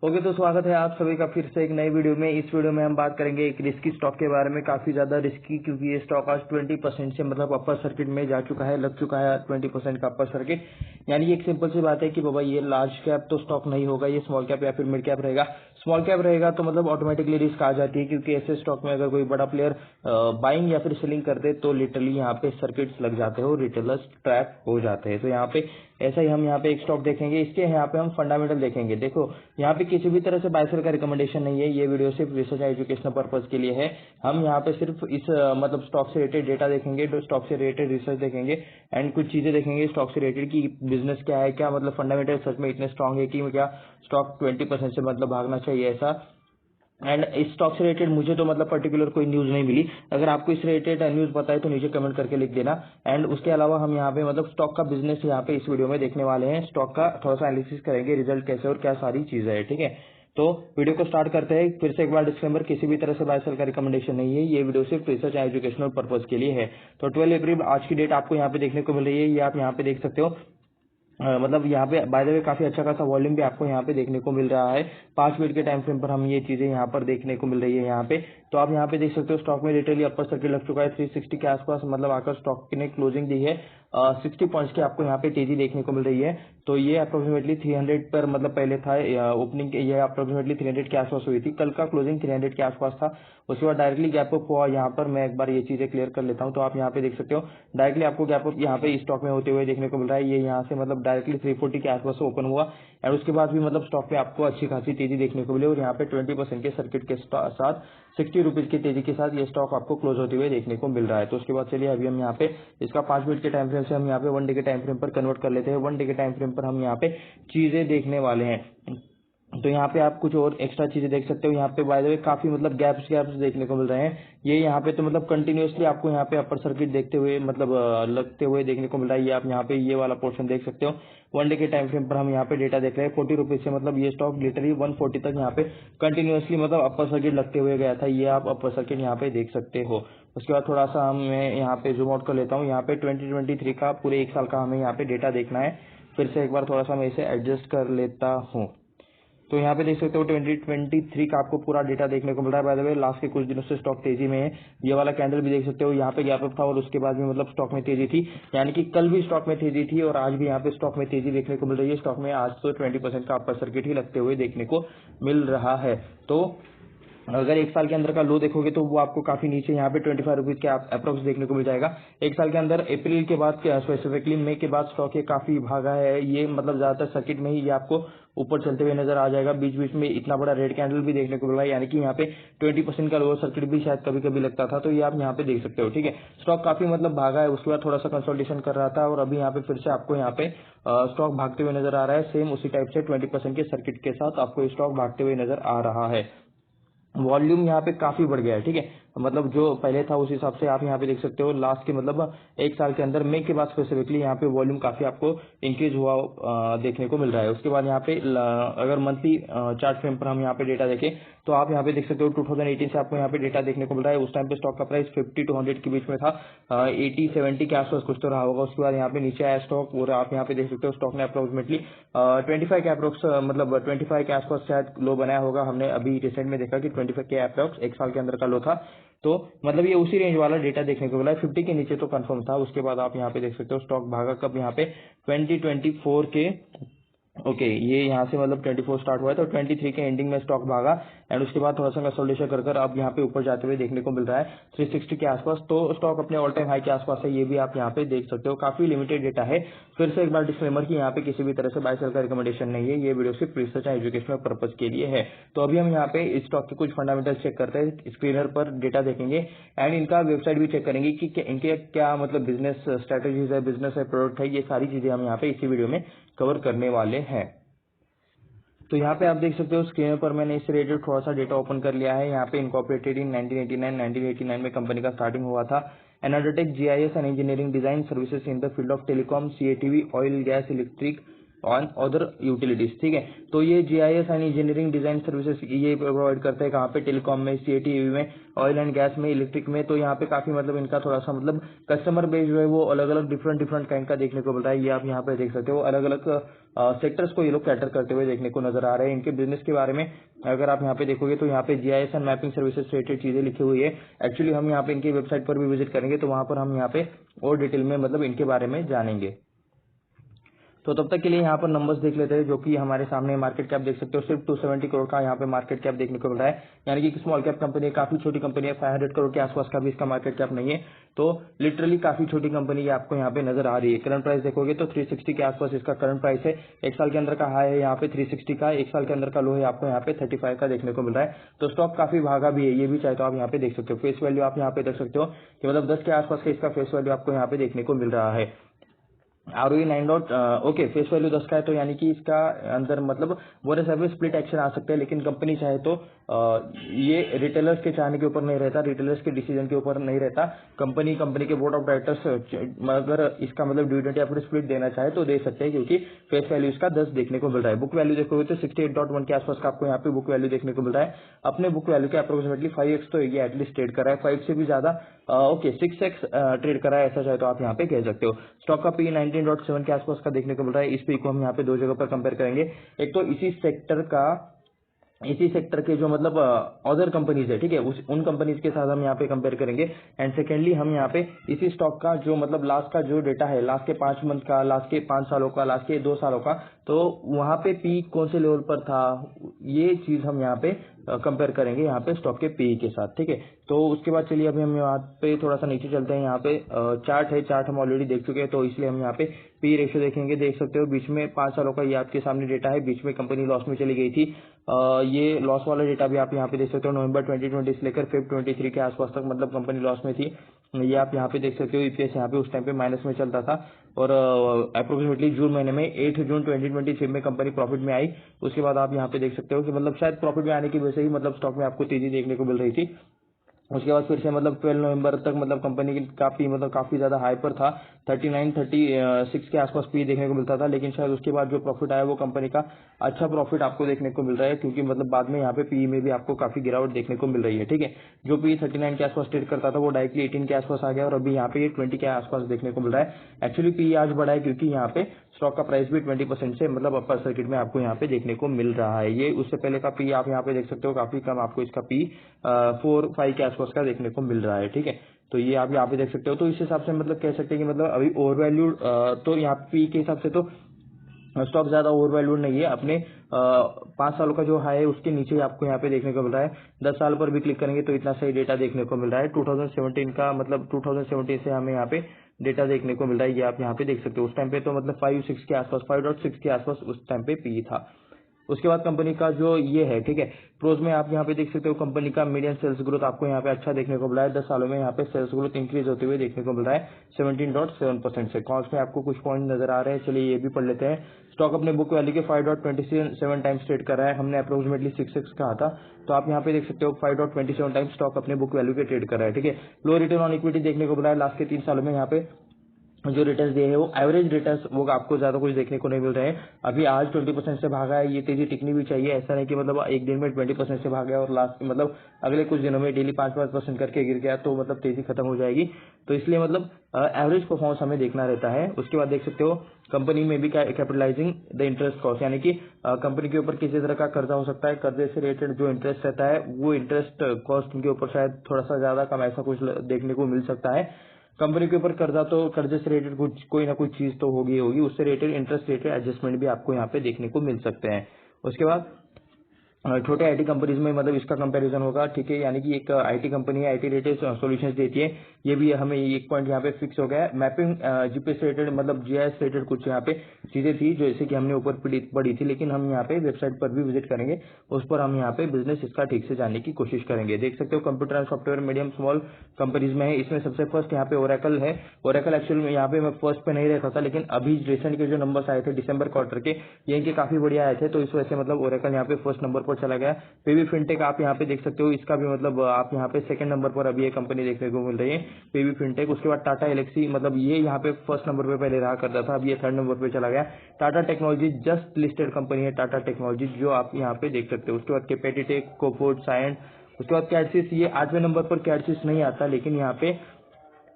Okay, तो स्वागत है आप सभी का फिर से एक नई वीडियो में। इस वीडियो में हम बात करेंगे एक रिस्की स्टॉक के बारे में, काफी ज्यादा रिस्की, क्योंकि ये स्टॉक आज 20% से मतलब अपर सर्किट में जा चुका है, लग चुका है 20% का अपर सर्किट। यानी एक सिंपल सी बात है कि बाबा ये लार्ज कैप तो स्टॉक नहीं होगा, ये स्मॉल कैप या फिर मिड कैप रहेगा। स्मॉल कैप रहेगा तो मतलब ऑटोमेटिकली रिस्क आ जाती है, क्योंकि ऐसे स्टॉक में अगर कोई बड़ा प्लेयर बाइंग या फिर सेलिंग कर दे तो लिटरली यहाँ पे सर्किट्स लग जाते हैं और रिटेलर्स ट्रैप हो जाते हैं। तो यहाँ पे ऐसा ही हम यहाँ पे एक स्टॉक देखेंगे, इसके यहाँ पे हम फंडामेंटल देखेंगे। देखो यहाँ पे किसी भी तरह से बाय सेल का रिकमेंडेशन नहीं है, ये वीडियो सिर्फ रिसर्च एजुकेशनल पर्पज के लिए है। हम यहाँ पे सिर्फ इस मतलब स्टॉक से रिलेटेड डेटा देखेंगे, तो स्टॉक से रिलेटेड रिसर्च देखेंगे एंड कुछ चीजें देखेंगे स्टॉक से रिलेटेड की बिजनेस क्या है, क्या मतलब फंडामेंटल सच में इतने स्ट्रांग है कि क्या स्टॉक 20% से मतलब भागना चाहिए ऐसा। एंड इस स्टॉक से रिलेटेड मुझे तो मतलब पर्टिकुलर कोई न्यूज नहीं मिली। अगर आपको इस रिलेटेड न्यूज पता है तो नीचे कमेंट करके लिख देना। एंड उसके अलावा हम यहाँ पे मतलब स्टॉक का बिजनेस यहाँ पे इस वीडियो में देखने वाले हैं, स्टॉक का थोड़ा सा एनालिसिस करेंगे, रिजल्ट कैसे और क्या सारी चीजें है। ठीक है, तो वीडियो को स्टार्ट करते हैं। फिर से एक बार डिस्क्लेमर, किसी भी तरह से बाय सेल का रिकमेंडेशन नहीं है, ये वीडियो सिर्फ रिसर्च एंड एजुकेशनल पर्पज के लिए है। तो 12 अप्रैल आज की डेट आपको यहाँ पे देखने को मिल रही है, ये आप यहाँ पे देख सकते हो। मतलब यहाँ पे बाय द वे काफी अच्छा खासा वॉल्यूम भी आपको यहाँ पे देखने को मिल रहा है। 5 मिनट के टाइम फ्रेम पर हम ये चीजें यहाँ पर देखने को मिल रही है। यहाँ पे तो आप यहाँ पे देख सकते हो स्टॉक में रिटेली अपर सर्किट लग चुका है 360 के आसपास, मतलब आकर स्टॉक ने क्लोजिंग दी है 60 पॉइंट्स की आपको यहाँ पे तेजी देखने को मिल रही है। तो ये अप्रोक्सीमेटली 300 पर मतलब पहले था ओपनिंग, ये अप्रोक्सीमेटली 300 के आसपास हुई थी, कल का क्लोजिंग 300 के आसपास था। उसके बाद डायरेक्टली गैप अप हुआ। यहाँ पर मैं एक बार ये चीजें क्लियर कर लेता हूँ। तो आप यहाँ पे देख सकते हो डायरेक्टली आपको गैप अप यहाँ पे स्टॉक में होते हुए देखने को मिल रहा है। ये यहाँ से मतलब डायरेक्टली 340 के आसपास ओपन हुआ और उसके बाद भी मतलब स्टॉक पे आपको अच्छी खासी तेजी देखने को मिली और यहाँ पे 20% के सर्किट के साथ 60 रुपीज की तेजी के साथ ये स्टॉक आपको क्लोज होते हुए देखने को मिल रहा है। तो उसके बाद चलिए अभी हम यहाँ पे इसका 5 मिनट के टाइम फ्रेम से हम यहाँ पे 1 डे के टाइम फ्रेम पर कन्वर्ट कर लेते हैं। 1 डे के टाइम फ्रेम पर हम यहाँ पे चीजें देखने वाले हैं। तो यहाँ पे आप कुछ और एक्स्ट्रा चीजें देख सकते हो। यहाँ पे बाय द वे काफी मतलब गैप्स देखने को मिल रहे हैं। ये यहाँ पे तो मतलब कंटिन्यूअसली आपको यहाँ पे अपर सर्किट देखते हुए मतलब लगते हुए देखने को मिल रहा है। ये आप यहाँ पे ये वाला पोर्शन देख सकते हो। 1 डे के टाइम फ्रेम पर हम यहाँ पे डेटा देख रहे हैं 40 रुपीज से, मतलब ये स्टॉक लिटरली 140 तक यहाँ पे कंटिन्यूअसली मतलब अपर सर्किट लगते हुए गया था। ये आप अपर सर्किट यहाँ पे देख सकते हो। उसके बाद थोड़ा सा मैं यहाँ पे जूम आउट कर लेता हूँ। यहाँ पे 2023 का पूरे एक साल का हमें यहाँ पे डेटा देखना है। फिर से एक बार थोड़ा सा मैं इसे एडजस्ट कर लेता हूँ। तो यहाँ पे देख सकते हो 2023 का आपको पूरा डेटा देखने को मिल रहा है। बाय द वे लास्ट के कुछ दिनों से स्टॉक तेजी में है। ये वाला कैंडल भी देख सकते हो, यहाँ पे गैप अप था और उसके बाद भी मतलब स्टॉक में तेजी थी। यानी कि कल भी स्टॉक में तेजी थी और आज भी यहाँ पे स्टॉक में तेजी देखने को मिल रही है। स्टॉक में आज तो 20% का अपर सर्किट ही लगते हुए देखने को मिल रहा है। तो अगर एक साल के अंदर का लो देखोगे तो वो आपको काफी नीचे यहाँ पे 25 रुपीज के अप्रोक्स देखने को मिल जाएगा। एक साल के अंदर अप्रैल के बाद स्पेसिफिकली मई के बाद स्टॉक ये काफी भागा है। ये मतलब ज्यादातर सर्किट में ही ये आपको ऊपर चलते हुए नजर आ जाएगा। बीच बीच में इतना बड़ा रेड कैंडल भी देखने को मिल रहा है, यानी कि यहाँ पे 20% का लोअर सर्किट भी शायद कभी कभी लगता था। तो ये आप यहाँ पे देख सकते हो। ठीक है, स्टॉक काफी मतलब भागा है, उसके बाद थोड़ा सा कंसोलिडेशन कर रहा था और अभी यहाँ पे फिर से आपको यहाँ पे स्टॉक भागते हुए नजर आ रहा है। सेम उसी टाइप से 20% के सर्किट के साथ आपको स्टॉक भागते हुए नजर आ रहा है। वॉल्यूम यहाँ पे काफी बढ़ गया है। ठीक है, मतलब जो पहले था उस हिसाब से आप यहाँ पे देख सकते हो लास्ट के मतलब एक साल के अंदर मई के बाद स्पेसिफिकली यहाँ पे वॉल्यूम काफी आपको इंक्रीज हुआ देखने को मिल रहा है। उसके बाद यहाँ पे अगर मंथली चार्ट फ्रेम पर हम यहाँ पे डेटा देखें तो आप यहाँ पे देख सकते हो 2018 से आपको यहाँ पे डेटा देखने को मिल रहा है। उस टाइम पे स्टॉक का प्राइस 50 to 100 के बीच में था, 80-70 के आसपास कुछ तो रहा होगा। उसके बाद यहाँ पे नीचे आया स्टॉक और आप यहाँ पे देख सकते हो स्टॉक ने अप्रोक्सीमेटली 25 के अप्रोक्स मतलब 25 के आसपास शायद लो बनाया होगा। हमने अभी रिसेंट में देखा कि 25 के अप्रोक्स एक साल के अंदर का लो था। तो मतलब ये उसी रेंज वाला डेटा देखने को मिला है। 50 के नीचे तो कंफर्म था। उसके बाद आप यहाँ पे देख सकते हो स्टॉक भागा कब, यहाँ पे 2024 के ओके ये यहाँ से मतलब 24 स्टार्ट हुआ है तो 23 के एंडिंग में स्टॉक भागा एंड उसके बाद थोड़ा सा कंसोलिडेशन कर अब यहाँ पे ऊपर जाते हुए देखने को मिल रहा है 360 के आसपास। तो स्टॉक अपने ऑल टाइम हाई के आसपास है, ये भी आप यहाँ पे देख सकते हो। काफी लिमिटेड डेटा है। फिर से एक बार डिस्क्लेमर की यहाँ पे किसी भी तरह से बाय सेल का रिकमेंडेशन नहीं है, ये वीडियो सिर्फ रिसर्च एंड एजुकेशनल पर्पज के लिए है। तो अभी हम यहाँ पे इस स्टॉक के कुछ फंडामेंटल चेक करते हैं, स्क्रीनर पर डेटा देखेंगे एंड इनका वेबसाइट भी चेक करेंगे कि इनके क्या मतलब बिजनेस स्ट्रेटेजीज है, बिजनेस है, प्रोडक्ट है, ये सारी चीजें हम यहाँ पे इसी वीडियो में कवर करने वाले हैं। तो यहाँ पे आप देख सकते हो स्क्रीन पर मैंने इससे रिलेटेड थोड़ा सा डेटा ओपन कर लिया है। यहाँ पे इनकॉर्पोरेटेड इन 1989 में कंपनी का स्टार्टिंग हुआ था। And undertake GIS and engineering design services in the field of telecom, CATV, oil, gas, electric on other utilities. ठीक है, तो ये GIS and engineering design services ये प्रोवाइड करते हैं कहाँ पे, टेलीकॉम में, CATV में, ऑयल एंड गैस में, इलेक्ट्रिक में। तो यहाँ पे काफी मतलब इनका थोड़ा सा मतलब कस्टमर बेस जो है वो अलग अलग डिफरेंट काइंड का देखने को मिल रहा है। ये आप यहाँ पे देख सकते हो, अलग अलग सेक्टर्स को ये लोग कैटर करते हुए देखने को नजर आ रहे हैं। इनके बिजनेस के बारे में अगर आप यहाँ पे देखोगे तो यहाँ पे GIS and mapping services related चीजें लिखी हुई है। एक्चुअली हम यहाँ पे इनकी वेबसाइट पर भी विजिट करेंगे तो वहां पर हम यहाँ पे और डिटेल में मतलब इनके बारे में जानेंगे। तो तब तक के लिए यहाँ पर नंबर्स देख लेते हैं जो कि हमारे सामने मार्केट कैप देख सकते हो, सिर्फ 270 करोड़ का यहाँ पे मार्केट कैप देखने को मिल रहा है। यानी कि स्मॉल कैप कंपनी है, काफी छोटी कंपनी है, 500 करोड़ के आसपास का भी इसका मार्केट कैप नहीं है। तो लिटरली काफी छोटी कंपनी आपको यहाँ पे नजर आ रही है। करंट प्राइस देखोगे तो 360 के आसपास इसका करंट प्राइस है। एक साल के अंदर का हाई है यहाँ पे 360 का, एक साल के अंदर का लो है आपको यहाँ पे 35 का देखने को मिल रहा है। तो स्टॉक काफी भागा भी है, ये भी चाहे तो आप यहाँ पे देख सकते हो। फेस वैल्यू आप यहाँ पे देख सकते हो कि मतलब 10 के आसपास का इसका फेस वैल्यू आपको यहाँ पे देखने को मिल रहा है। ROE 9 ओके, फेस वैल्यू 10 का है, तो यानी कि इसका अंदर मतलब बोनस सर्विस स्प्लिट एक्शन आ सकते हैं, लेकिन कंपनी चाहे तो ये रिटेलर्स के चाहने के ऊपर नहीं रहता, रिटेलर्स के डिसीजन के ऊपर नहीं रहता। कंपनी के बोर्ड ऑफ डायरेक्टर्स अगर इसका मतलब डिविडेंड या फिर स्प्लिट देना चाहे तो दे सकते हैं, क्योंकि फेस वैल्यू इसका 10 देखने को मिल रहा है। बुक वैल्यू देखोगे तो 68.1 के आसपास का आपको यहाँ पे बुक वैल्यू देखने को मिल रहा है। अपने बुक वैल्यू के अप्रोक्सीमेटली 5x तो ये एटलीस्ट ट्रेड कर रहा है, 5 से भी ज्यादा ओके 6x ट्रेड करा है, ऐसा चाहे तो आप यहाँ पे कह सकते हो। स्टॉक का पी 19.7 के आसपास का देखने को मिल रहा है। इस पी को हम यहाँ पे दो जगह पर कंपेयर करेंगे। एक तो इसी सेक्टर के जो मतलब अदर कंपनीज है, ठीक है, उन कंपनीज के साथ हम यहाँ पे कंपेयर करेंगे। एंड सेकेंडली हम यहाँ पे इसी स्टॉक का जो मतलब लास्ट का जो डेटा है, लास्ट के 5 मंथ का, लास्ट के 5 सालों का, लास्ट के 2 सालों का, तो वहां पे पी कौन से लेवल पर था, ये चीज हम यहाँ पे कंपेयर करेंगे यहाँ पे स्टॉक के पी के साथ। ठीक है, तो उसके बाद चलिए अभी हम यहाँ पे थोड़ा सा नीचे चलते हैं। यहाँ पे चार्ट है, चार्ट हम ऑलरेडी देख चुके हैं, तो इसलिए हम यहाँ पे पी रेशियो देखेंगे। देख सकते हो बीच में 5 सालों का ये आपके सामने डेटा है। बीच में कंपनी लॉस में चली गई थी, ये लॉस वाला डेटा भी आप यहाँ पे देख सकते हो। नवंबर 2020 से लेकर फेब 23 के आसपास तक मतलब कंपनी लॉस में थी, ये आप यहाँ पे देख सकते हो। ईपीएस यहाँ पे उस टाइम पे माइनस में चलता था, और अप्रोक्सीमेटली जून महीने में 8 जून 2023 में कंपनी प्रॉफिट में आई। उसके बाद आप यहाँ पे देख सकते हो कि मतलब शायद प्रॉफिट में आने की वजह से ही मतलब स्टॉक में आपको तेजी देखने को मिल रही थी। उसके बाद फिर से मतलब 12 नवंबर तक मतलब कंपनी का पी मतलब काफी ज्यादा हाई पर था, 36 के आसपास पी देखने को मिलता था। लेकिन शायद उसके बाद जो प्रॉफिट आया वो कंपनी का अच्छा प्रॉफिट आपको देखने को मिल रहा है, क्योंकि मतलब बाद में यहाँ पे पी में भी आपको काफी गिरावट देखने को मिल रही है। ठीक है, जो पी 39 के आसपास ट्रेड करता था वो डायरेक्टली 18 के आसपास आ गया, और अभी यहाँ पे 20 के आसपास देखने को मिल रहा है। एक्चुअली पी आज बढ़ा है क्योंकि यहाँ पे स्टॉक का प्राइस भी 20% से मतलब अपर सर्किट में आपको यहाँ पे देखने को मिल रहा है। ये उससे पहले का पी आप यहाँ पे देख सकते हो, काफी कम आपको इसका पी 4-5 के आसपास का देखने को मिल रहा है। ठीक है, तो ये आप यहाँ पे देख सकते हो। तो इस हिसाब से मतलब कह सकते हैं कि मतलब अभी ओवर वैल्यू, तो यहाँ पी के हिसाब से तो स्टॉक ज्यादा ओवर वैल्यूड नहीं है। अपने 5 सालों का जो हाई है उसके नीचे आपको यहाँ पे देखने को मिल रहा है। 10 साल पर भी क्लिक करेंगे तो इतना सही डेटा देखने को मिल रहा है। 2017 का मतलब 2017 से हमें यहाँ पे डेटा देखने को मिल रहा है, ये आप यहाँ पे देख सकते हो। उस टाइम पे तो मतलब 5.6 के आसपास, 5.6 के आसपास उस टाइम पे पी था। उसके बाद कंपनी का जो ये है, ठीक है, प्रोज में आप यहाँ पे देख सकते हो कंपनी का मीडियम सेल्स ग्रोथ आपको यहाँ पे अच्छा देखने को मिला है। 10 सालों में यहाँ पे सेल्स ग्रोथ इंक्रीज होते हुए देखने को मिल रहा है 17.7% से। कॉस्ट में आपको कुछ पॉइंट नजर आ रहे हैं, चलिए ये भी पढ़ लेते हैं। स्टॉक अपने बुक वैल्यू के 5.27 टाइम्स ट्रेड कर रहा है, हमने अप्रोक्सीमेटली 6x कहा था, तो आप यहाँ पे देख सकते हो 5.27 टाइम्स स्टॉक अपने बुक वैल्यू के ट्रेड कर रहा है। ठीक है, लो रिटर्न ऑन इक्विटी देखने को मिला है। लास्ट के 3 सालों में यहाँ पे जो रिटर्न्स दिए हैं वो एवरेज रिटर्न्स वो आपको ज्यादा कुछ देखने को नहीं मिल रहे हैं। अभी आज 20% से भागा है, ये तेजी टिकनी भी चाहिए। ऐसा नहीं कि मतलब एक दिन में 20% से भागा और लास्ट मतलब अगले कुछ दिनों में डेली 5% करके गिर गया तो मतलब तेजी खत्म हो जाएगी। तो इसलिए मतलब एवरेज परफॉर्मेंस हमें देखना रहता है। उसके बाद देख सकते हो कंपनी में भी कैपिटलाइजिंग द इंटरेस्ट कॉस्ट, यानी कि कंपनी के ऊपर किसी तरह का कर्जा हो सकता है, कर्जे से रिलेटेड जो इंटरेस्ट रहता है वो इंटरेस्ट कॉस्ट उनके ऊपर शायद थोड़ा सा ज्यादा कम ऐसा कुछ देखने को मिल सकता है। कंपनी के ऊपर कर्जा, तो कर्जे से रिलेटेड कुछ कोई ना कोई चीज तो होगी, उससे रिलेटेड इंटरेस्ट रेटेड एडजस्टमेंट भी आपको यहाँ पे देखने को मिल सकते हैं। उसके बाद छोटे आईटी कंपनीज में मतलब इसका कंपैरिजन होगा। ठीक है, यानी कि एक आईटी कंपनी है, आईटी रिलेटेड सॉल्यूशंस देती है, ये भी हमें एक पॉइंट यहाँ पे फिक्स हो गया है। मैपिंग जीपीएस रिलेटेड मतलब जीआईएस रिलेटेड कुछ यहाँ पे चीजें थी जैसे कि हमने ऊपर पढ़ी थी, लेकिन हम यहाँ पे वेबसाइट पर भी विजिट करेंगे, उस पर हम यहाँ पे बिजनेस इसका ठीक से जानने की कोशिश करेंगे। देख सकते हो computer and software medium small companies में है। इसमें सबसे फर्स्ट यहाँ पे ओरेकल है। ओरेकल एक्चुअल में यहाँ पे मैं फर्स्ट पे नहीं रहता था, लेकिन अभी रिसेंट के जो नंबर्स आए थे दिसंबर क्वार्टर के, ये इनके काफी बढ़िया आए थे, तो इस वजह से मतलब ओरेकल यहाँ पे फर्स्ट नंबर पर पर चला गया। पीवी फिनटेक आप यहाँ पे देख सकते हो, इसका भी मतलब आप यहाँ पे सेकंड नंबर पर अभी ये कंपनी देखने को मिल रही है, पीवी फिनटेक। उसके बाद टाटा एलेक्सी, मतलब ये यहाँ पे फर्स्ट नंबर पे पहले रहा करता था, अब ये थर्ड नंबर पे चला गया। Tata technology just listed company है टाटा टेक्नोलॉजी, जो आप यहाँ पे देख सकते हो। उसके बाद कैपेटिटेक, कोफोर्ड, साइंट, उसके बाद कैडसिस, ये 8वें नंबर पर कैडसिस नहीं आता, लेकिन यहाँ पे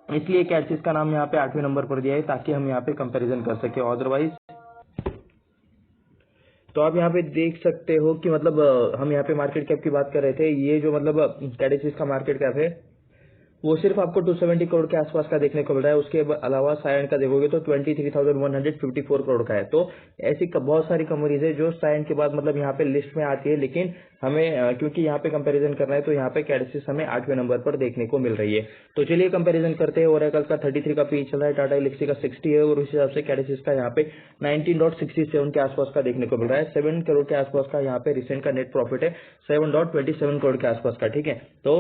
इसलिए कैडसिस का नाम यहाँ पे 8वें नंबर पर दिया है ताकि हम यहाँ पे कंपैरिजन कर सके। अदरवाइज तो आप यहाँ पे देख सकते हो कि मतलब हम यहाँ पे मार्केट कैप की बात कर रहे थे, ये जो मतलब कैडसिस का मार्केट कैप है वो सिर्फ आपको 270 करोड़ के आसपास का देखने को मिल रहा है। उसके अलावा सायंट का देखोगे तो 23,154 करोड़ का है। तो ऐसी बहुत सारी कंपनीज है जो सायंट के बाद मतलब यहाँ पे लिस्ट में आती है, लेकिन हमें क्योंकि यहाँ पे कंपैरिजन करना है तो यहाँ पे कैडसिस हमें 8वें नंबर पर देखने को मिल रही है। तो चलिए कंपैरिजन करते हैं। ओरेकल का 33 का पी चल रहा है, टाटा एलेक्सी का 60 है, और उस हिसाब से कैडसिस का यहाँ पे 19.67 के आसपास का देखने को मिल रहा है। 7 करोड़ के आसपास का यहाँ पे रिसेंट का नेट प्रॉफिट है, 7.27 करोड़ के आसपास का, ठीक है। तो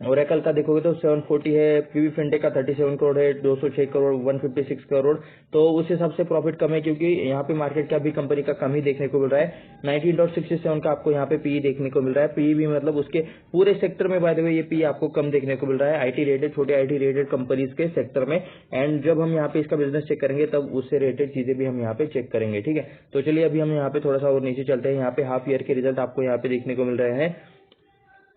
ओरेकल का देखोगे तो 740 है, पीवी फिनटेक का 37 करोड़ है, 206 करोड़, 156 करोड़। तो उस हिसाब से प्रॉफिट कम है, क्योंकि यहाँ पे मार्केट कैप भी कंपनी का कम ही देखने को मिल रहा है। 19.67 का आपको यहाँ पे पी देखने को मिल रहा है। पी भी मतलब उसके पूरे सेक्टर में बाय द वे ये पी आपको कम देखने को मिल रहा है, आईटी रेटेड, छोटे आईटी रेटेड कंपनीज के सेक्टर में। एंड जब हम यहाँ पे इसका बिजनेस चेक करेंगे तब उससे रेटेड चीजें भी हम यहाँ पे चेक करेंगे, ठीक है। तो चलिए अभी हम यहाँ पे थोड़ा सा और नीचे चलते हैं। यहाँ पे हाफ ईयर के रिजल्ट आपको यहाँ पे देखने को मिल रहे हैं।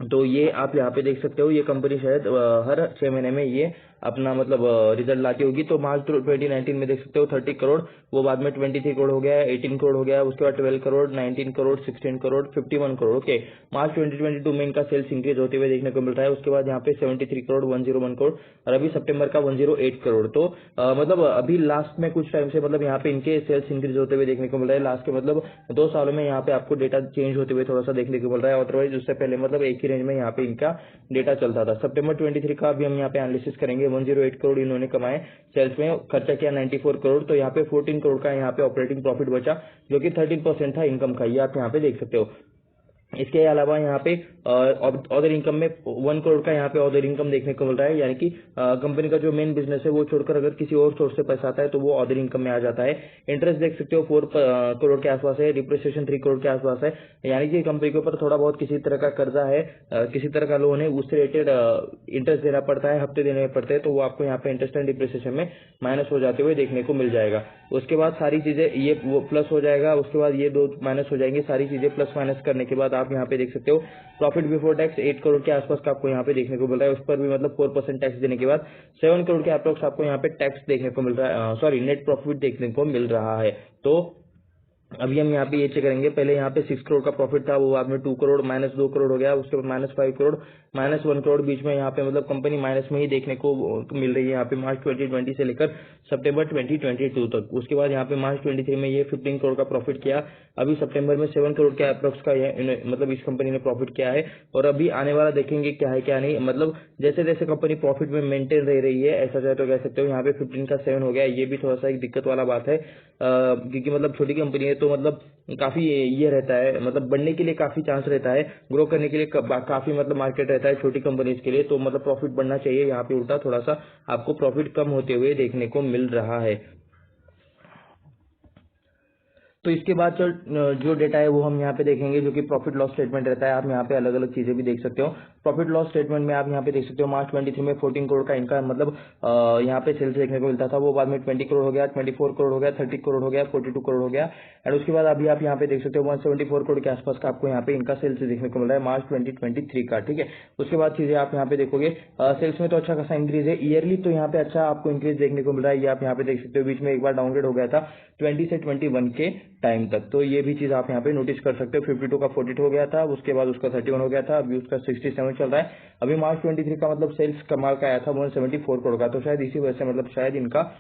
तो ये आप यहाँ पे देख सकते हो, ये कंपनी शायद हर 6 महीने में ये अपना मतलब रिजल्ट लाती होगी। तो मार्च 2019 में देख सकते हो 30 करोड़, वो बाद में 23 करोड़ हो गया, 18 करोड़ हो गया, उसके बाद 12 करोड़, 19 करोड़, 16 करोड़, 51 करोड़। ओके, मार्च 2022 में इनका सेल्स इंक्रीज होते हुए देखने को मिल रहा है। उसके बाद यहाँ पे 73 करोड़, 101 करोड़, और अभी सितंबर का 108 करोड़। तो मतलब अभी लास्ट में कुछ टाइम से मतलब यहाँ पे इनके सेल्स इंक्रीज होते हुए देखने को मिल रहा है। लास्ट के मतलब 2 सालों में यहाँ पे आपको डेटा चेंज होते हुए थोड़ा सा देखने को मिल रहा है। अदरवाइज उससे पहले मतलब एक ही रेंज में यहाँ पे इनका डेटा चलता था। सितंबर 23 का भी हम यहाँ पे एनालिसिस करेंगे। 108 करोड़ इन्होंने कमाए, सेल्स में खर्चा किया 94 करोड़। तो यहाँ पे 14 करोड़ का यहाँ पे ऑपरेटिंग प्रॉफिट बचा, जो कि 13% था इनकम का, ये आप यहाँ पे देख सकते हो। इसके अलावा यहाँ पे अदर इनकम में 1 करोड़ का यहाँ पे अदर इनकम देखने को मिल रहा है, यानी कि कंपनी का जो मेन बिजनेस है वो छोड़कर अगर किसी और सोर्स से पैसा आता है तो वो अदर इनकम में आ जाता है। इंटरेस्ट देख सकते हो 4 करोड़ के आसपास है, डिप्रिसिएशन 3 करोड़ के आसपास है, यानी कि कंपनी के ऊपर थोड़ा बहुत किसी तरह का कर्जा है, किसी तरह का लोन है, उससे रिलेटेड इंटरेस्ट देना पड़ता है, हफ्ते देने पड़ते हैं, तो वो आपको यहाँ पे इंटरेस्ट एंड डिप्रिसिएशन में माइनस हो जाते हुए देखने को मिल जाएगा। उसके बाद सारी चीजें ये वो प्लस हो जाएगा, उसके बाद ये 2 माइनस हो जाएंगे। सारी चीजें प्लस माइनस करने के बाद आप यहाँ पे देख सकते हो प्रॉफिट बिफोर टैक्स 8 करोड़ के आसपास का आपको यहाँ पे देखने को मिल रहा है। उस पर भी मतलब 4% टैक्स देने के बाद 7 करोड़ के अप्रोक्स आपको यहाँ पे टैक्स देखने को मिल रहा है, सॉरी नेट प्रॉफिट देखने को मिल रहा है। तो अभी हम यहाँ पे ये चेक करेंगे। पहले यहाँ पे 6 करोड़ का प्रॉफिट था, वो बाद में 2 करोड़, -2 करोड़ हो गया, उसके बाद -5 करोड़, -1 करोड़, बीच में यहाँ पे मतलब कंपनी माइनस में ही देखने को मिल रही है यहाँ पे मार्च 2020 से लेकर सितंबर 2022 तक। उसके बाद यहाँ पे मार्च 23 में ये 15 करोड़ का प्रॉफिट किया। अभी सितंबर में 7 करोड़ के अप्रोक्स का मतलब इस कंपनी ने प्रॉफिट किया है। और अभी आने वाला देखेंगे क्या है क्या नहीं, मतलब जैसे जैसे कंपनी प्रॉफिट में मेंटेन रह रही है, ऐसा चाहे तो कह सकते हो। यहाँ पे 15 का 7 हो गया, ये भी थोड़ा सा एक दिक्कत वाला बात है, क्योंकि मतलब छोटी कंपनी है तो मतलब काफी ये रहता है, मतलब बढ़ने के लिए काफी चांस रहता है, ग्रो करने के लिए काफी मतलब मार्केट रहता है छोटी कंपनीज के लिए। तो मतलब प्रॉफिट बढ़ना चाहिए, यहाँ पे उल्टा थोड़ा सा आपको प्रॉफिट कम होते हुए देखने को मिल रहा है। तो इसके बाद जो डेटा है वो हम यहाँ पे देखेंगे, जो कि प्रॉफिट लॉस स्टेटमेंट रहता है। आप यहाँ पे अलग अलग चीजें भी देख सकते हो। प्रॉफिट लॉस स्टेटमेंट में आप यहाँ पे देख सकते हो मार्च 23 में 14 करोड़ का इनका मतलब यहाँ पे सेल्स देखने को मिलता था, वो बाद में 20 करोड़ हो गया, 24 करोड़ हो गया, 30 करोड़ हो गया, 42 करोड़ हो गया। एंड उसके बाद अभी आप यहाँ पे देख सकते हो 174 करोड़ के आसपास का आपको यहाँ पे इनका सेल्स देखने को मिल रहा है मार्च 2023 का, ठीक है। उसके बाद चीजें आप यहाँ पे देखोगे, सेल्स में तो अच्छा खासा इंक्रीज है, ईयरली तो यहाँ पे अच्छा आपको इंक्रीज देखने को मिल रहा है। ये आप यहाँ पे देख सकते हो, बीच में एक बार डाउनग्रेड हो गया था 20 से 21 के टाइम तक, तो ये भी चीज आप यहाँ पे नोटिस कर सकते हो। 52 का 42 हो गया था, उसके बाद उसका 31 हो गया था, अभी उसका 67 चल रहा है। अभी मार्च 23 का मतलब सेल्स कमाल का आया था 174 करोड़ का, तो शायद इसी वजह से मतलब शायद इनका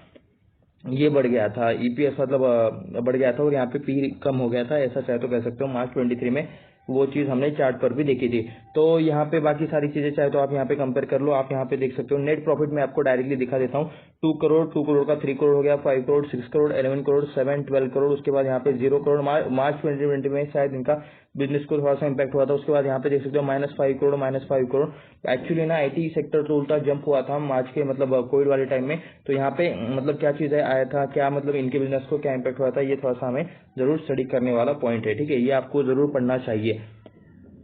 ये बढ़ गया था, ईपीएस मतलब बढ़ गया था, और यहाँ पे पी कम हो गया था, ऐसा चाहे तो कह सकते हो। मार्च 23 में वो चीज हमने चार्ट पर भी देखी थी। तो यहाँ पे बाकी सारी चीजें चाहे तो आप यहाँ पे कंपेयर कर लो। आप यहाँ पे देख सकते हो नेट प्रॉफिट में आपको डायरेक्टली दिखा देता हूँ। 2 करोड़ का 3 करोड़ हो गया, 5 करोड़, 6 करोड़, 11 करोड़, 7, 12 करोड़, उसके बाद यहाँ पे 0 करोड़। मार्च 2020 में शायद इनका बिजनेस को थोड़ा सा इम्पैक्ट हुआ था। उसके बाद यहाँ पे देख सकते हो -5 करोड़। एक्चुअली ना IT सेक्टर तो उल्टा जंप हुआ था मार्च के मतलब कोविड वाले टाइम में। तो यहाँ पे मतलब क्या चीज़ आया था, क्या मतलब इनके बिजनेस को क्या इम्पैक्ट हुआ था, ये थोड़ा सा हमें जरूर स्टडी करने वाला पॉइंट है, ठीक है, ये आपको जरूर पढ़ना चाहिए।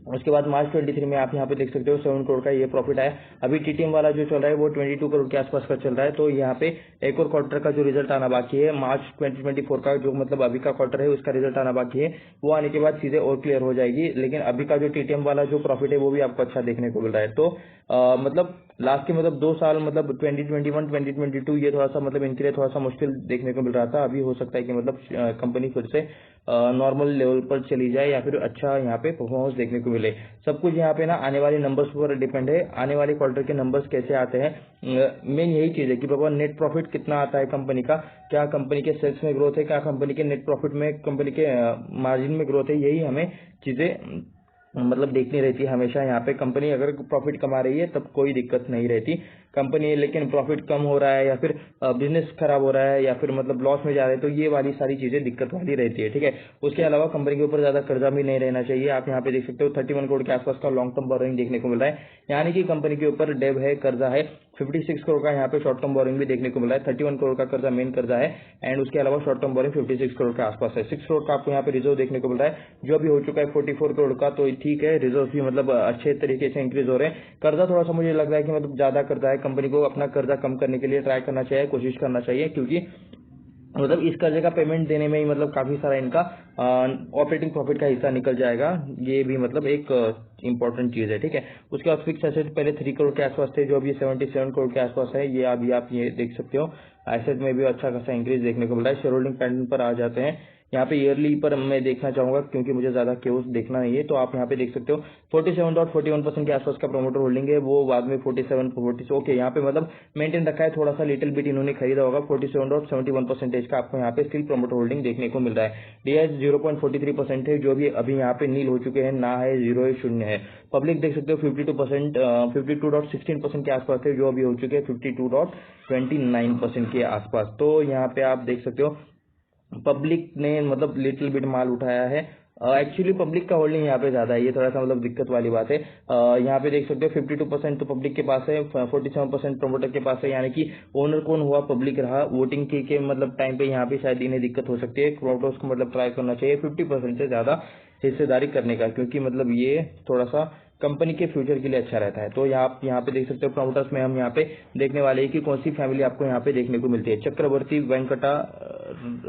उसके बाद मार्च 23 में आप यहाँ पे देख सकते हो 7 करोड़ का ये प्रॉफिट आया। अभी TTM वाला जो चल रहा है वो 22 करोड़ के आसपास का चल रहा है। तो यहाँ पे एक और क्वार्टर का जो रिजल्ट आना बाकी है, मार्च 2024 का जो मतलब अभी का क्वार्टर है उसका रिजल्ट आना बाकी है, वो आने के बाद चीजें और क्लियर हो जाएगी। लेकिन अभी का जो TTM वाला जो प्रॉफिट है वो भी आपको अच्छा देखने को मिल रहा है। तो मतलब लास्ट के मतलब 2 साल मतलब 2021 2022 ये थोड़ा सा मतलब इनके लिए थोड़ा सा मुश्किल देखने को मिल रहा था। अभी हो सकता है कि मतलब कंपनी फिर से नॉर्मल लेवल पर चली जाए या फिर अच्छा यहाँ पे परफॉर्मेंस देखने को मिले। सब कुछ यहाँ पे ना आने वाले नंबर्स पर डिपेंड है, आने वाले क्वार्टर के नंबर्स कैसे आते हैं। मेन यही चीज है कि बाबा नेट प्रॉफिट कितना आता है कंपनी का, क्या कंपनी के सेल्स में ग्रोथ है, क्या कंपनी के नेट प्रॉफिट में, कंपनी के मार्जिन में ग्रोथ है, यही हमें चीजें मतलब देखनी रहती है हमेशा। यहाँ पे कंपनी अगर प्रॉफिट कमा रही है तब कोई दिक्कत नहीं रहती कंपनी, लेकिन प्रॉफिट कम हो रहा है या फिर बिजनेस खराब हो रहा है या फिर मतलब लॉस में जा रहे हैं तो ये वाली सारी चीजें दिक्कत वाली रहती है, ठीक है। उसके अलावा कंपनी के ऊपर ज्यादा कर्जा भी नहीं रहना चाहिए। आप यहाँ पे देख सकते हो 31 करोड़ के आसपास का लॉन्ग टर्म बोरोइंग देखने को मिल रहा है, यानी कि कंपनी के ऊपर डेब है, कर्जा है। 56 करोड़ का यहाँ पे शॉर्ट टर्म बोरोइंग भी देखने को मिल रहा है। 31 करोड़ का कर्जा मेन कर्जा है एंड उसके अलावा शॉर्ट टर्म बोरोइंग 56 करोड़ के आसपास है। 6 करोड़ का आपको यहाँ पे रिजर्व देखने को मिल रहा है, जो अभी हो चुका है 44 करोड़ का, तो ठीक है, रिजर्व भी मतलब अच्छे तरीके से इंक्रीज हो रहे हैं। कर्जा थोड़ा सा मुझे लग रहा है कि मतलब ज्यादा कर्जा है, कंपनी को अपना कर्जा कम करने के लिए ट्राई करना चाहिए, कोशिश करना चाहिए, क्योंकि मतलब इस कर्जे का पेमेंट देने में ही मतलब काफी सारा इनका ऑपरेटिंग प्रॉफिट का हिस्सा निकल जाएगा, ये भी मतलब एक इंपॉर्टेंट चीज है, ठीक है। उसके बाद फिक्स एसेट पहले 3 करोड़ के आसपास थे, जो अभी 77 करोड़ के आसपास है, ये अभी आप ये देख सकते हो। एसेट में भी अच्छा खासा इंक्रीज देखने को मिल रहा है। शेयर होल्डिंग पैटर्न पर आ जाते हैं, यहाँ पे ईयरली पर मैं देखना चाहूंगा क्योंकि मुझे ज्यादा केवस देखना नहीं है। तो आप यहाँ पे देख सकते हो 47.41% के आसपास का प्रोमोटर होल्डिंग है, वो बाद में 47 ओके यहाँ पे मतलब मेंटेन रखा है, थोड़ा सा लिटिल बिट इन्होंने खरीदा होगा। 47.71% का आपको यहाँ पे स्टिल प्रोमोटर होल्डिंग देखने को मिल रहा है। DIS 0.43% है, जो भी अभी यहाँ पे नील हो चुके हैं, ना है, जीरो है, शून्य है। पब्लिक देख सकते हो 52.16% के आसपास है, जो अभी हो चुके हैं 52.29% के आसपास। तो यहाँ पे आप देख सकते हो पब्लिक ने मतलब लिटिल बिट माल उठाया है। एक्चुअली पब्लिक का होल्डिंग यहाँ पे ज्यादा है, ये थोड़ा सा मतलब दिक्कत वाली बात है। यहाँ पे देख सकते हो 52% तो पब्लिक के पास है, 47% प्रोमोटर के पास है, यानी कि ओनर कौन हुआ, पब्लिक रहा। वोटिंग के मतलब टाइम पे यहाँ पे शायद इन्हें दिक्कत हो सकती है। प्रोमोटर्स को मतलब ट्राई करना चाहिए 50% से ज्यादा हिस्सेदारी करने का, क्योंकि मतलब ये थोड़ा सा कंपनी के फ्यूचर के लिए अच्छा रहता है। तो यहाँ पे देख सकते हो प्रमोटर्स में हम यहाँ पे देखने वाले हैं कि कौन सी फैमिली आपको यहाँ पे देखने को मिलती है। चक्रवर्ती वेंकटा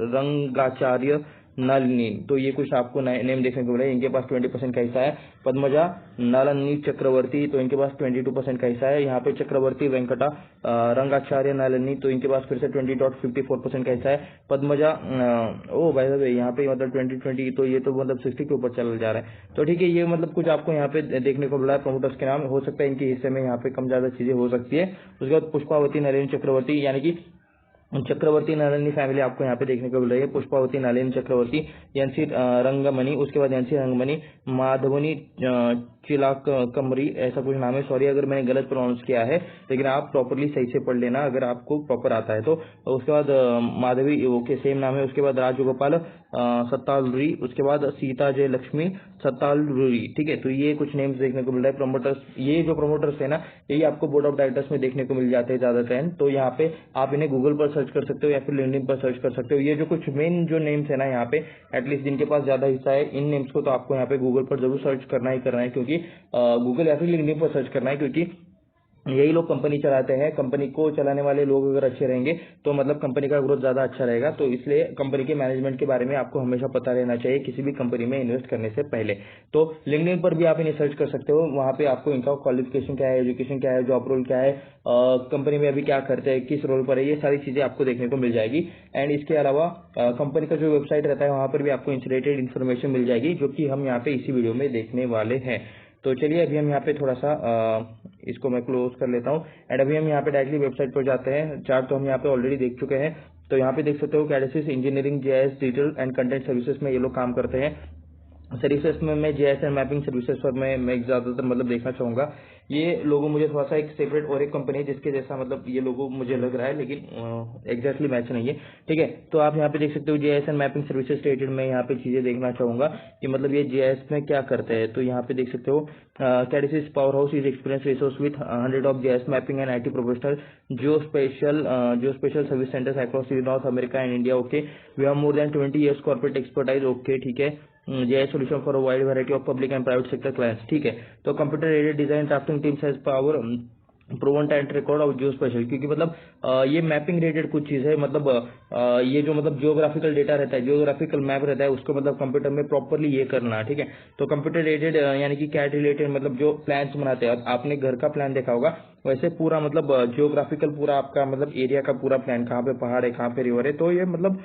रंगाचार्य नलिनी, तो ये कुछ आपको नेम देखने को मिले। इनके पास 20% का हिस्सा है। पद्मजा नलिनी चक्रवर्ती, तो इनके पास 22% का हिस्सा है। यहाँ पे चक्रवर्ती वेंकटा रंगाचार्य नलिनी, तो इनके पास फिर से 20.54% का हिस्सा है। पद्मजा ओ भाई साहब यहाँ पे मतलब 2020, तो ये तो मतलब 60 के ऊपर चल जा रहा है। तो ठीक है, ये मतलब कुछ आपको यहाँ पे देखने को मिला है प्रमोटर्स के नाम। हो सकता है इनके हिस्से में यहाँ पे कम ज्यादा चीजें हो सकती है। उसके बाद पुष्पावती नलिनी चक्रवर्ती, यानी कि चक्रवर्ती नलिनी फैमिली आपको यहाँ पे देखने को मिल रही है। पुष्पावती नलिनी चक्रवर्ती, यांसी रंगमणि, उसके बाद यांसी रंगमणि, माधवनी चिलाक कमरी, ऐसा कुछ नाम है। सॉरी अगर मैंने गलत प्रोनाउंस किया है, लेकिन आप प्रॉपरली सही से पढ़ लेना अगर आपको प्रॉपर आता है तो। उसके बाद माधवी, ओके सेम नाम है। उसके बाद राजगोपाल सत्तालुरी, उसके बाद सीता जय लक्ष्मी सत्तालुरी, ठीक है। तो ये कुछ नेम्स देखने को मिल रहा है। प्रोमोटर्स, ये जो प्रोमोटर्स है ना, यही आपको बोर्ड ऑफ डायरेक्टर्स में देखने को मिल जाते हैं ज्यादातर। तो यहाँ पे आप इन्हें गूगल पर सर्च कर सकते हो या फिर लिंक्डइन पर सर्च कर सकते हो। ये जो कुछ मेन जो नेम्स है ना यहाँ पे, एटलीस्ट जिनके पास ज्यादा हिस्सा है, इन नेम्स को तो आपको यहाँ पे गूगल पर जरूर सर्च करना ही करना है, क्योंकि गूगल या फिर लिंक्डइन पर सर्च करना है, क्योंकि यही लोग कंपनी चलाते हैं। कंपनी को चलाने वाले लोग अगर अच्छे रहेंगे तो मतलब कंपनी का ग्रोथ ज्यादा अच्छा रहेगा। तो इसलिए कंपनी के मैनेजमेंट के बारे में आपको हमेशा पता रहना चाहिए किसी भी कंपनी में इन्वेस्ट करने से पहले। तो लिंक्डइन पर भी आप इन्हें सर्च कर सकते हो, वहां पे आपको इनका क्वालिफिकेशन क्या है, एजुकेशन क्या है, जॉब रोल क्या है, कंपनी में अभी क्या करते हैं, किस रोल पर है, ये सारी चीजें आपको देखने को मिल जाएगी। एंड इसके अलावा कंपनी का जो वेबसाइट रहता है वहां पर भी आपको इंसे रिलेटेड इन्फॉर्मेशन मिल जाएगी, जो कि हम यहाँ पे इसी वीडियो में देखने वाले हैं। तो चलिए अभी हम यहाँ पे थोड़ा सा इसको मैं क्लोज कर लेता हूँ एंड अभी हम यहाँ पे डायरेक्टली वेबसाइट पर जाते हैं। चार्ट तो हम यहाँ पे ऑलरेडी देख चुके हैं। तो यहाँ पे देख सकते हो Cadsys engineering, GIS, digital and content services में ये लोग काम करते हैं। सर्विसेज में मैं जीआईएस एंड मैपिंग सर्विसेज पर मैं ज्यादातर मतलब देखना चाहूंगा। ये लोगो मुझे थोड़ा सा एक सेपरेट और एक कंपनी है जिसके जैसा मतलब ये लोगो मुझे लग रहा है, लेकिन एग्जैक्टली मैच नहीं है। ठीक है, तो आप यहाँ पे देख सकते हो GIS and mapping services related मैं यहाँ पे चीजें देखना चाहूंगा कि मतलब ये जीआईएस में क्या करते हैं। तो यहाँ पे देख सकते हो Cadsys is power house is experience resource with 100 of GIS mapping and IT professional जो special service centres across North America and India. Okay, we have more than 20 years corporate expertise. Okay, ठीक है, GIS solution for a wide variety of public and private sector clients. ठीक है, तो computer aided design drafting teams has power proven tight record और जियो special, क्योंकि मतलब ये mapping related कुछ चीज है। मतलब ये जो मतलब जियोग्राफिकल डेटा रहता है, जियोग्राफिकल मैप रहता है, उसको मतलब कंप्यूटर में प्रॉपरली ये करना है। ठीक है, तो कंप्यूटर रिलेटेड यानी कि कैड रिलेटेड मतलब जो प्लान्स बनाते हैं, आपने घर का प्लान देखा होगा, वैसे पूरा मतलब जियोग्राफिकल पूरा आपका मतलब एरिया का पूरा प्लान, कहाँ पे पहाड़ है, कहाँ पे रिवर है, तो ये मतलब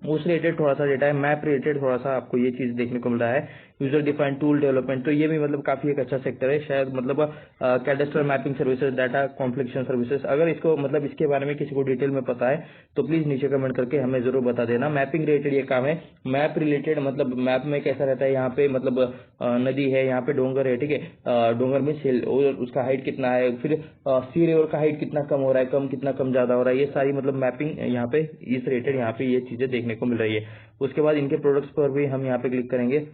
उस रिलेटेड थोड़ा सा डेटा है। मैप रिलेटेड थोड़ा सा आपको ये चीज देखने को मिल रहा है। यूजर डिफाइंड टूल डेवलपमेंट, तो ये भी मतलब काफी एक अच्छा सेक्टर है शायद। मतलब cadastral mapping services, data complexion services, अगर इसको मतलब इसके बारे में किसी को डिटेल में पता है तो प्लीज नीचे कमेंट करके हमें जरूर बता देना। मैपिंग रिलेटेड ये काम है। मैप रिलेटेड मतलब मैप में कैसा रहता है, यहाँ पे मतलब नदी है, यहाँ पे डोंगर है। ठीक है, डोंगर में हिल और उसका हाइट कितना है, फिर सी रिवर का हाइट कितना कम हो रहा है, कम कितना कम ज्यादा हो रहा है, ये सारी मतलब मैपिंग यहाँ पे इस रिलेटेड यहाँ पे ये चीजें देखने को मिल रही है। उसके बाद इनके प्रोडक्ट्स पर भी हम यहाँ पे क्लिक करेंगे।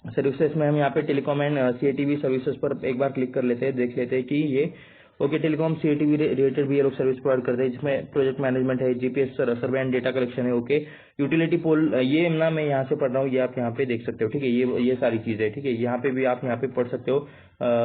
सर्विसेज में हम यहाँ पे टेलीकॉम एंड सीएटीवी सर्विसेज पर एक बार क्लिक कर लेते हैं, देख लेते हैं कि ये ओके टेलीकॉम सीएटीवी रिलेटेड भी ये लोग सर्विस प्रोवाइड करते हैं, जिसमें प्रोजेक्ट मैनेजमेंट है, GPS survey and data collection है। ओके, यूटिलिटी पोल, ये ना मैं यहाँ से पढ़ रहा हूँ, ये आप यहाँ पे देख सकते हो। ठीक है, ये सारी चीजें है। ठीक है, यहाँ पे भी आप यहाँ पे पढ़ सकते हो।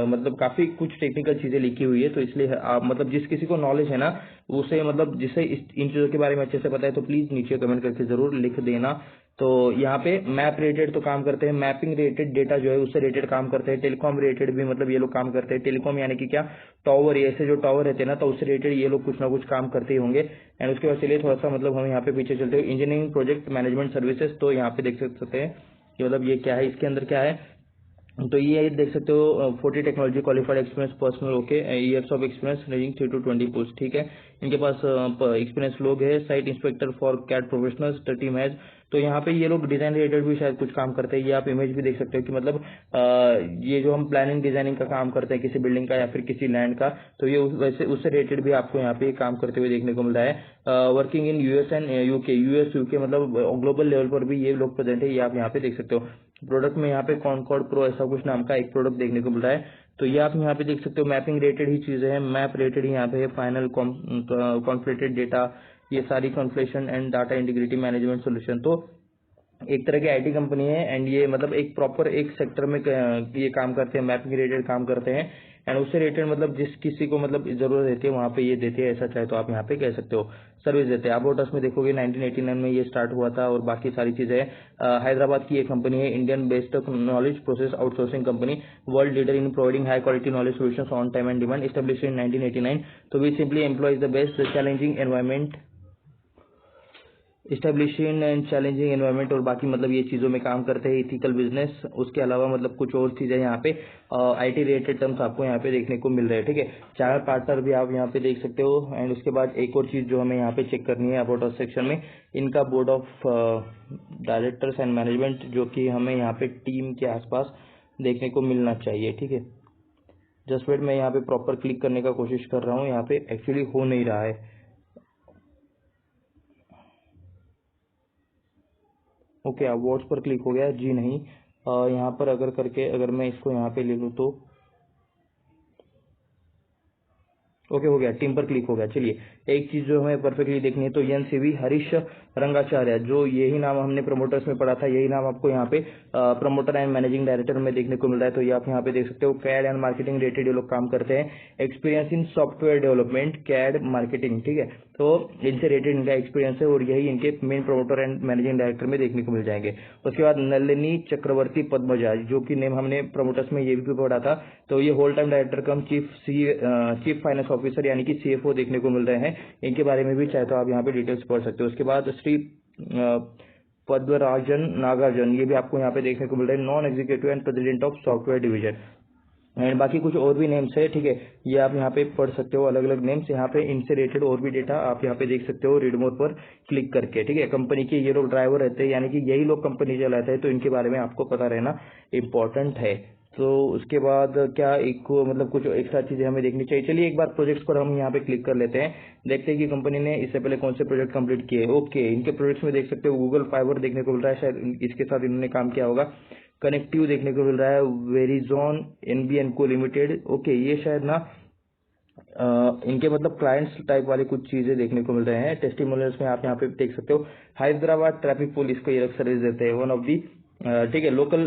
मतलब काफी कुछ टेक्निकल चीजें लिखी हुई है, तो इसलिए आप मतलब जिस किसी को नॉलेज है ना, उसे मतलब जिसे इन चीजों के बारे में अच्छे से पता है, तो प्लीज नीचे कमेंट करके जरूर लिख देना। तो यहाँ पे मैप रिलेटेड तो काम करते हैं, मैपिंग रिलेटेड डेटा जो है उससे रिलेटेड काम करते हैं, टेलीकॉम रिलेटेड भी मतलब ये लोग काम करते हैं। टेलीकॉम यानी कि क्या, टावर, ऐसे जो टावर रहते हैं ना, तो उससे रिलेटेड ये लोग कुछ ना कुछ काम करते ही होंगे। एंड उसके बाद चलिए थोड़ा सा मतलब हम यहाँ पे पीछे चलते हैं। इंजीनियरिंग प्रोजेक्ट मैनेजमेंट सर्विसेज, तो यहाँ पे देख सकते हैं कि मतलब ये क्या है, इसके अंदर क्या है। तो ये देख सकते हो 40 technology qualified experience personal. Okay, years of experience ranging 3 to 20 post. ठीक है, इनके पास एक्सपीरियंस लोग है। Site inspector for CAD professionals the team has, तो यहाँ पे ये लोग डिजाइन रिलेटेड भी शायद कुछ काम करते हैं। ये आप इमेज भी देख सकते हो कि मतलब ये जो हम प्लानिंग डिजाइनिंग का काम करते हैं किसी बिल्डिंग का या फिर किसी लैंड का, तो ये वैसे उससे रिलेटेड भी आपको यहाँ पे काम करते हुए देखने को मिल रहा है। Working in US and UK, US UK मतलब ग्लोबल लेवल पर भी ये लोग प्रेजेंट है, ये आप यहाँ पे देख सकते हो। प्रोडक्ट में यहाँ पे कॉनकॉर्ड प्रो ऐसा कुछ नाम का एक प्रोडक्ट देखने को मिल रहा है, तो ये आप यहाँ पे देख सकते हो। मैपिंग रिलेटेड ही चीजें हैं, मैप रिलेटेड ही यहाँ पे फाइनल कॉन्फ्लेटेड डेटा, ये सारी conflation and data integrity management solution. तो एक तरह की आईटी कंपनी है, एंड ये मतलब एक प्रॉपर एक सेक्टर में ये काम करते हैं, मैपिंग रिलेटेड काम करते हैं। एंड उससे रिलेटेड मतलब जिस किसी को मतलब जरूरत रहती है वहाँ पे ये देते हैं, ऐसा चाहे तो आप यहाँ पे कह सकते हो, सर्विस देते हैं। अबाउट अस में देखोगे 1989 में ये स्टार्ट हुआ था, और बाकी सारी चीजें हैदराबाद की एक कंपनी है, Indian based knowledge process outsourcing company, world leader in providing high quality knowledge solutions on time and demand, established in 1989। तो we simply employs the best challenging environment, establishing and challenging environment, और बाकी मतलब ये चीजों में काम करते हैं। इथिकल बिजनेस, उसके अलावा मतलब कुछ और चीजें यहाँ पे आईटी रिलेटेड टर्म्स आपको यहाँ पे देखने को मिल रहे हैं। ठीक है, चार पार्टनर भी आप यहाँ पे देख सकते हो। एंड उसके बाद एक और चीज जो हमें यहाँ पे चेक करनी है अबाउट अस सेक्शन में, इनका board of directors and management, जो कि हमें यहाँ पे टीम के आसपास देखने को मिलना चाहिए। ठीक है, जस्ट वेट, मैं यहाँ पे प्रॉपर क्लिक करने का कोशिश कर रहा हूँ, यहाँ पे एक्चुअली हो नहीं रहा है। ओके, अवार्ड्स पर क्लिक हो गया जी, नहीं यहाँ पर अगर करके अगर मैं इसको यहाँ पे ले लूँ तो ओके हो गया, टीम पर क्लिक हो गया। चलिए, एक चीज जो हमें परफेक्टली देखनी है, तो एनसीवी हरीश रंगाचार्य, जो यही नाम हमने प्रमोटर्स में पढ़ा था, यही नाम आपको यहाँ पे प्रमोटर एंड मैनेजिंग डायरेक्टर में देखने को मिल रहा है। तो ये आप यहाँ पे देख सकते हो, कैड एंड मार्केटिंग रिलेटेड ये लोग काम करते हैं। Experience in software development, CAD marketing. ठीक है, तो इनसे रिलेटेड इनका एक्सपीरियंस है, और यही इनके main promoter and managing director में देखने को मिल जाएंगे। उसके बाद नलिनी चक्रवर्ती पद्मजा, जो कि नेम हमने प्रमोटर्स में ये भी पढ़ा था, तो ये होल टाइम डायरेक्टर कम चीफ फाइनेंस ऑफिसर यानी कि सीएफओ देखने को मिल रहे हैं। इनके बारे में भी चाहे तो आप यहाँ पे डिटेल्स पढ़ सकते हो। उसके बाद श्री पद्मराजन नागार्जुन, ये भी आपको यहाँ पे देखने को मिल रहा है, non executive and president of software division. And बाकी कुछ और भी नेम्स है, ठीक है, ये आप यहाँ पे पढ़ सकते हो, अलग अलग नेम्स। यहाँ पे इनसे रिलेटेड और भी डेटा आप यहाँ पे देख सकते हो रीड मोर पर क्लिक करके, ठीक है। कंपनी के ये लोग ड्राइवर रहते हैं, यानी कि यही लोग कंपनी चलाते हैं, तो इनके बारे में आपको पता रहना इम्पोर्टेंट है। तो उसके बाद क्या एक मतलब कुछ एक्स्ट्रा चीजें हमें देखनी चाहिए। चलिए एक बार प्रोजेक्ट्स पर हम यहाँ पे क्लिक कर लेते हैं, देखते हैं कि कंपनी ने इससे पहले कौन से प्रोजेक्ट कंप्लीट किए। ओके, इनके प्रोजेक्ट्स में देख सकते हो गूगल फाइबर देखने को मिल रहा है, शायद इसके साथ इन्होंने काम किया होगा। कनेक्टिव देखने को मिल रहा है, वेरिजोन एनबी एंड को लिमिटेड। ओके, ये शायद ना इनके मतलब क्लाइंट्स टाइप वाली कुछ चीजें देखने को मिल रहे हैं। टेस्टिमोनियल्स में आप यहाँ पे देख सकते हो, हैदराबाद ट्रैफिक पुलिस को ये लोग सर्विस देते हैं, वन ऑफ दी, ठीक है, लोकल।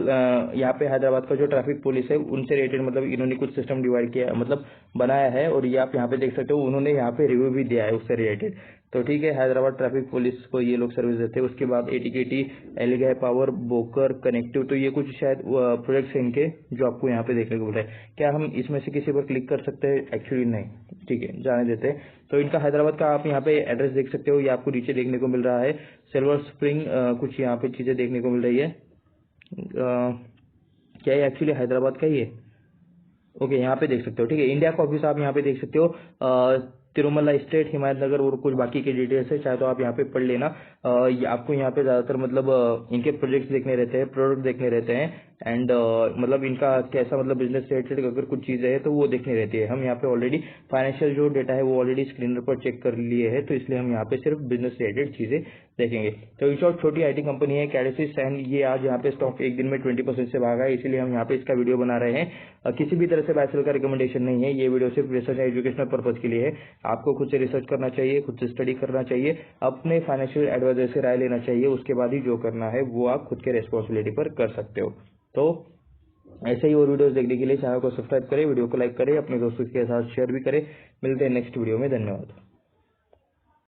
यहाँ पे हैदराबाद का जो ट्रैफिक पुलिस है उनसे रिलेटेड मतलब इन्होंने कुछ सिस्टम डिवाइड किया मतलब बनाया है, और ये आप यहाँ पे देख सकते हो उन्होंने यहाँ पे रिव्यू भी दिया है उससे रिलेटेड। तो ठीक है, हैदराबाद ट्रैफिक पुलिस को ये लोग सर्विस देते हैं। उसके बाद एटीकेटी, एलिगाई पावर, बोकर, कनेक्टिव, तो ये कुछ शायद प्रोजेक्ट्स हैं इनके जो आपको यहाँ पे देखने को मिल रहा है। क्या हम इसमें से किसी पर क्लिक कर सकते हैं? एक्चुअली नहीं, ठीक है, जाने देते हैं। तो इनका हैदराबाद का आप यहाँ पे एड्रेस देख सकते हो, ये आपको नीचे देखने को मिल रहा है। सिल्वर स्प्रिंग कुछ यहाँ पे चीजें देखने को मिल रही है। क्या ये एक्चुअली हैदराबाद का ही है? ओके, यहाँ पे देख सकते हो, ठीक है। इंडिया का ऑफिस आप यहाँ पे देख सकते हो, तिरुमला स्टेट, हिमायत नगर, और कुछ बाकी के डिटेल्स है, चाहे तो आप यहाँ पे पढ़ लेना। आपको यहाँ पे ज्यादातर मतलब इनके प्रोजेक्ट्स देखने रहते हैं, प्रोडक्ट देखने रहते हैं, एंड मतलब इनका कैसा मतलब बिजनेस रिलेटेड अगर कुछ चीजें हैं तो वो देखनी रहती है। हम यहाँ पे ऑलरेडी फाइनेंशियल जो डेटा है वो ऑलरेडी स्क्रीनर पर चेक कर लिए है, तो इसलिए हम यहाँ पे सिर्फ बिजनेस रिलेटेड चीजें देखेंगे। तो इन शॉर्ट छोटी आईटी कंपनी है कैडेसिस, एंड ये आज यहाँ पे स्टॉक एक दिन में 20% से भागा है, इसीलिए हम यहाँ पे इसका वीडियो बना रहे हैं। किसी भी तरह से बाय सेल का रिकमेंडेशन नहीं है, ये वीडियो सिर्फ रिसर्च एजुकेशनल पर्पज के लिए है। आपको खुद से रिसर्च करना चाहिए, खुद से स्टडी करना चाहिए, अपने फाइनेंशियल एडवाइजर से राय लेना चाहिए, उसके बाद ही जो करना है वो आप खुद के रेस्पॉन्सिबिलिटी पर कर सकते हो। तो ऐसे ही और वीडियोस देखने के लिए चैनल को सब्सक्राइब करें, वीडियो को लाइक करें, अपने दोस्तों के साथ शेयर भी करें। मिलते हैं नेक्स्ट वीडियो में, धन्यवाद।